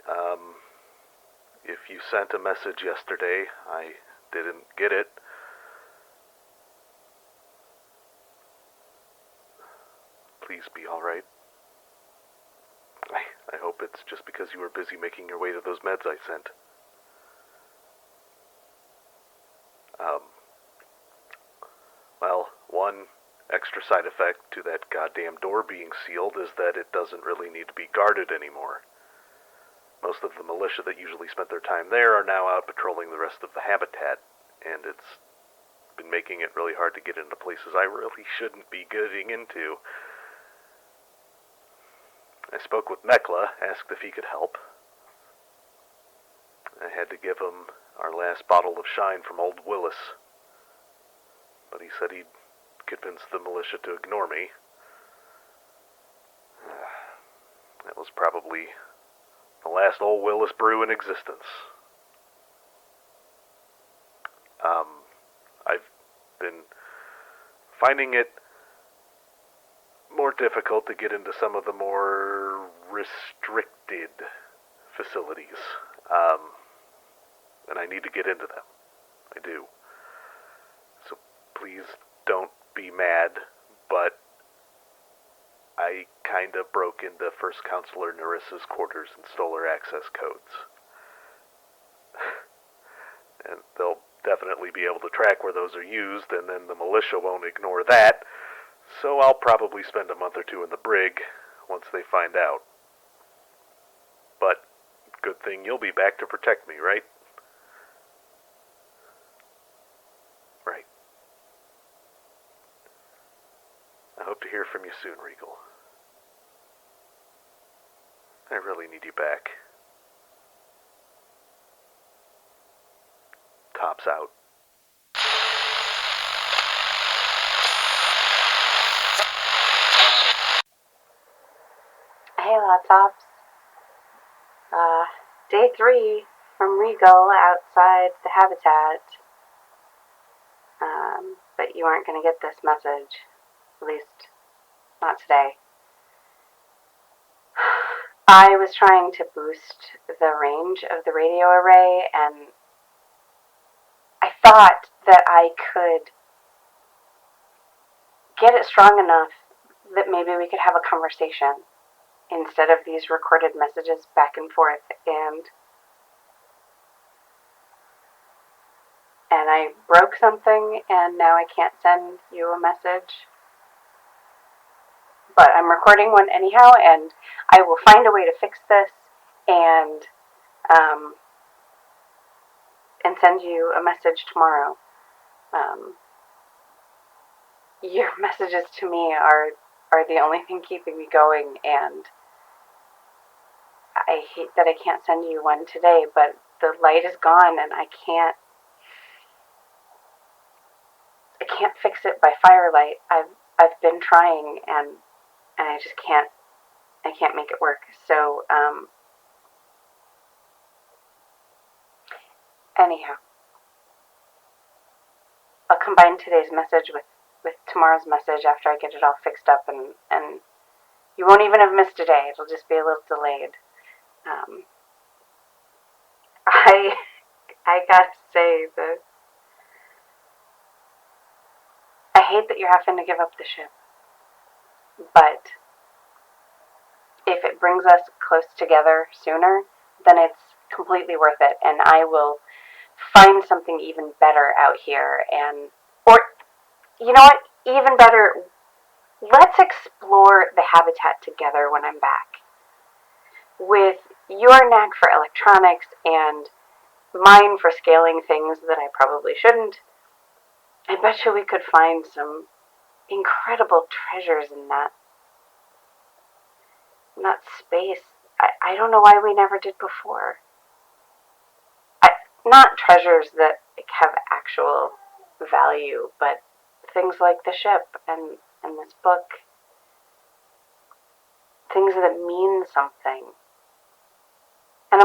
Um, if you sent a message yesterday, I didn't get it. Please be alright. I hope it's just because you were busy making your way to those meds I sent. Well, one extra side effect to that goddamn door being sealed is that it doesn't really need to be guarded anymore. Most of the militia that usually spent their time there are now out patrolling the rest of the habitat, and it's been making it really hard to get into places I really shouldn't be getting into. I spoke with Mekla, asked if he could help. I had to give him our last bottle of shine from old Willis, but he said he'd convince the militia to ignore me. That was probably the last old Willis brew in existence. I've been finding it more difficult to get into some of the more restricted facilities. And I need to get into them. I do. So please don't be mad, but I kinda broke into First Counselor Nerissa's quarters and stole her access codes. And they'll definitely be able to track where those are used, and then the militia won't ignore that, so I'll probably spend a month or two in the brig once they find out. But good thing you'll be back to protect me, right? Right. I hope to hear from you soon, Regal. I really need you back. Tops out. Hey, Laptops. Day 3 from Regal outside the habitat. But you aren't going to get this message. At least, not today. I was trying to boost the range of the radio array, and I thought that I could get it strong enough that maybe we could have a conversation instead of these recorded messages back and forth, and I broke something, and now I can't send you a message. But I'm recording one anyhow, and I will find a way to fix this and um, and send you a message tomorrow. Your messages to me are the only thing keeping me going, and I hate that I can't send you one today, but the light is gone, and I can't fix it by firelight. I've been trying, and I just can't make it work. So anyhow, I'll combine today's message with tomorrow's message after I get it all fixed up, and you won't even have missed a day. It'll just be a little delayed. Um, I I gotta say that I hate that you're having to give up the ship, but if it brings us close together sooner, then it's completely worth it, and I will find something even better out here, and or you know what, even better, let's explore the habitat together when I'm back. With your knack for electronics and mine for scaling things that I probably shouldn't, I bet you we could find some incredible treasures in that space. I don't know why we never did before. Not treasures that have actual value, but things like the ship and this book, things that mean something. And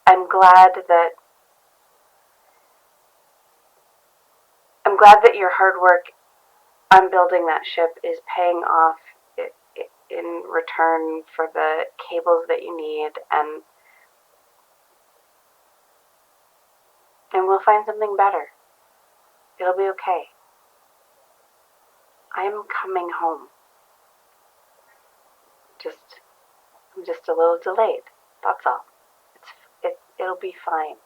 I'm glad that I'm glad that your hard work on building that ship is paying off in return for the cables that you need, and And we'll find something better. It'll be okay. I'm coming home. I'm just a little delayed. That's all. It'll be fine.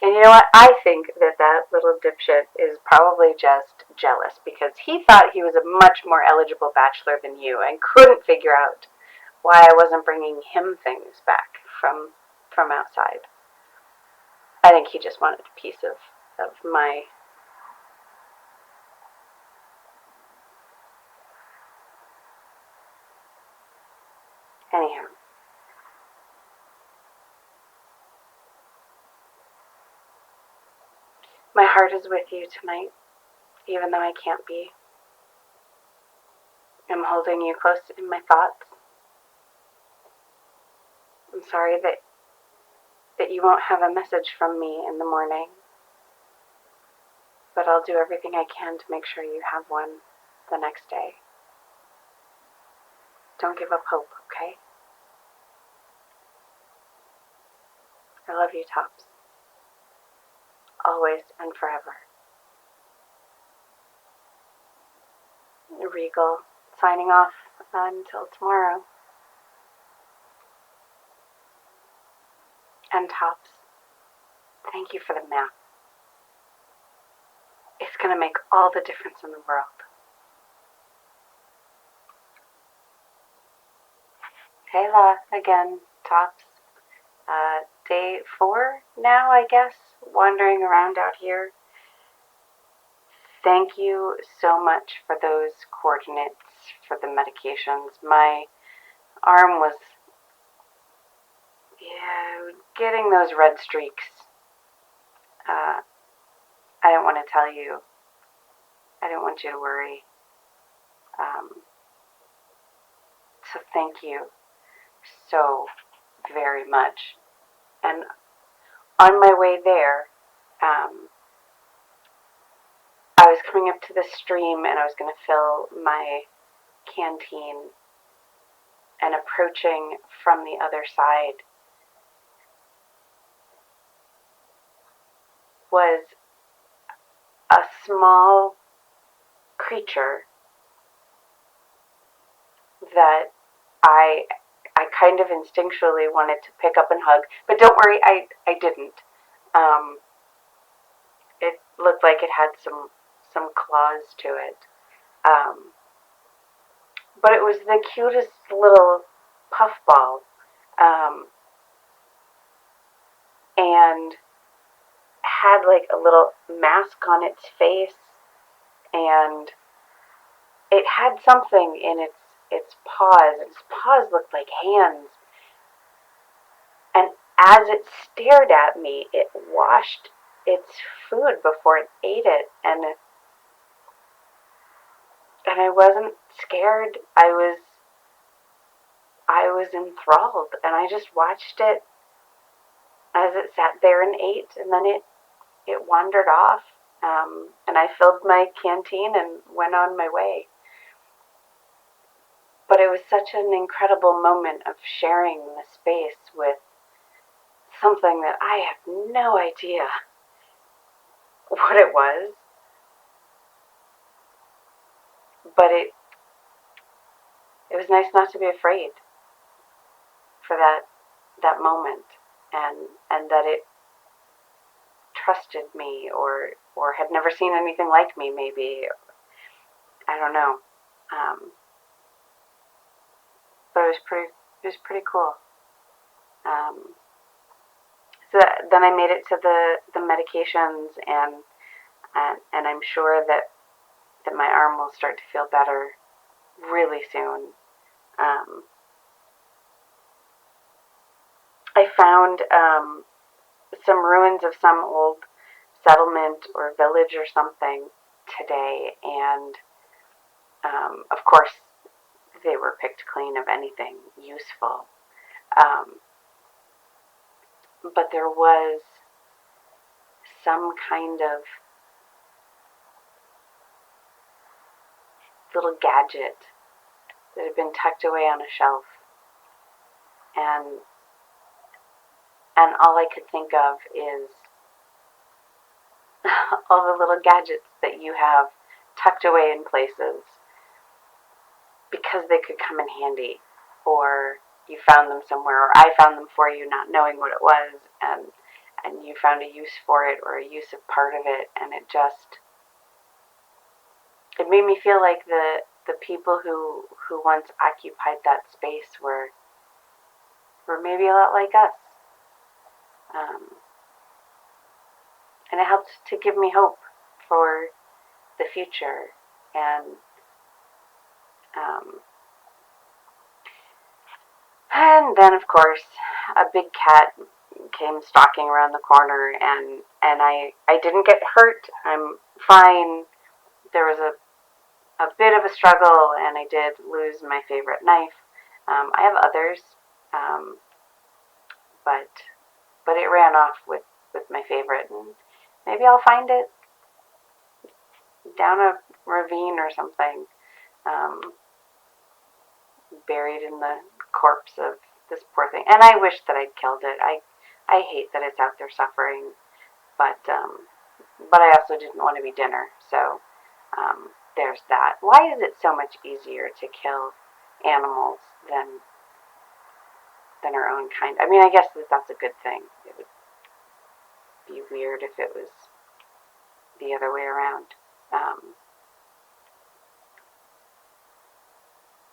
And you know what? I think that little dipshit is probably just jealous because he thought he was a much more eligible bachelor than you and couldn't figure out why I wasn't bringing him things back from outside. I think he just wanted a piece of my. Anyhow. My heart is with you tonight, even though I can't be. I'm holding you close in my thoughts. I'm sorry that you won't have a message from me in the morning, but I'll do everything I can to make sure you have one the next day. Don't give up hope, okay? I love you, Tops. Always and forever. Regal, signing off until tomorrow. And Tops, thank you for the map. It's going to make all the difference in the world. Kayla, again, Tops. Day 4 now, I guess, wandering around out here. Thank you so much for those coordinates for the medications. My arm was, getting those red streaks. I didn't want to tell you. I didn't want you to worry. So thank you so very much. And on my way there, I was coming up to the stream and I was going to fill my canteen, and approaching from the other side was a small creature that I kind of instinctually wanted to pick up and hug, but don't worry, I didn't. It looked like it had some claws to it. But it was the cutest little puffball. And had like a little mask on its face, and it had something in its paws. Its paws looked like hands. And as it stared at me, it washed its food before it ate it, and I wasn't scared. I was enthralled, and I just watched it as it sat there and ate, and then it wandered off, and I filled my canteen and went on my way. But it was such an incredible moment of sharing the space with something that I have no idea what it was, but it was nice not to be afraid for that moment, and that it trusted me, or had never seen anything like me, maybe. I don't know. But it was pretty cool. So then I made it to the medications, and I'm sure that my arm will start to feel better really soon. I found some ruins of some old settlement or village or something today, and of course they were picked clean of anything useful. But there was some kind of little gadget that had been tucked away on a shelf, and And all I could think of is all the little gadgets that you have tucked away in places because they could come in handy, or you found them somewhere, or I found them for you not knowing what it was, and you found a use for it or a use of part of it, and it made me feel like the people who once occupied that space were maybe a lot like us. Um, and it helped to give me hope for the future. Um, and then, of course, a big cat came stalking around the corner, and I didn't get hurt. I'm fine. There was a bit of a struggle, and I did lose my favorite knife. I have others, um, but it ran off with my favorite, and maybe I'll find it down a ravine or something, um, buried in the corpse of this poor thing. And I wish that I'd killed it. I hate that it's out there suffering, but I also didn't want to be dinner. So there's that. Why is it so much easier to kill animals than our own kind? I mean, I guess that's a good thing. It would be weird if it was the other way around. Um,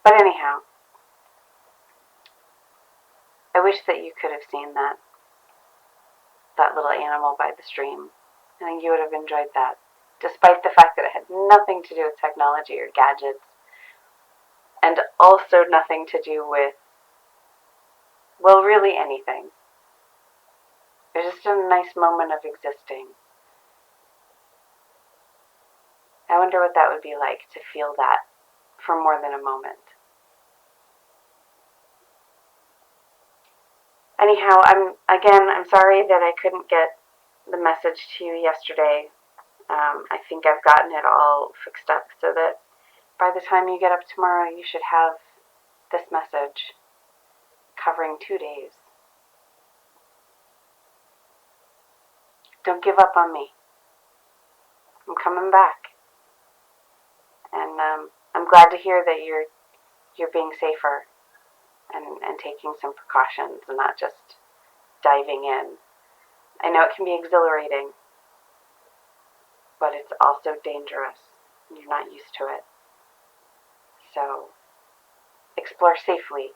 but anyhow, I wish that you could have seen that little animal by the stream. I think you would have enjoyed that, despite the fact that it had nothing to do with technology or gadgets, and also nothing to do with, well, really anything. It was just a nice moment of existing. I wonder what that would be like to feel that for more than a moment. Anyhow, I'm sorry that I couldn't get the message to you yesterday. I think I've gotten it all fixed up so that by the time you get up tomorrow, you should have this message covering 2 days. Don't give up on me. I'm coming back, and I'm glad to hear that you're being safer and taking some precautions and not just diving in. I know it can be exhilarating, but it's also dangerous. You're not used to it. So explore safely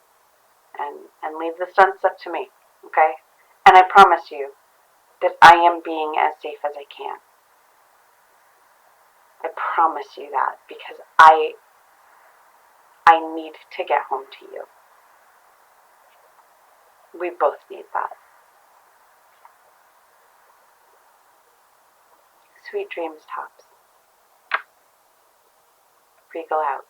and leave the stunts up to me, okay? And I promise you that I am being as safe as I can. I promise you that because I need to get home to you. We both need that. Sweet dreams, Tops. Regal out.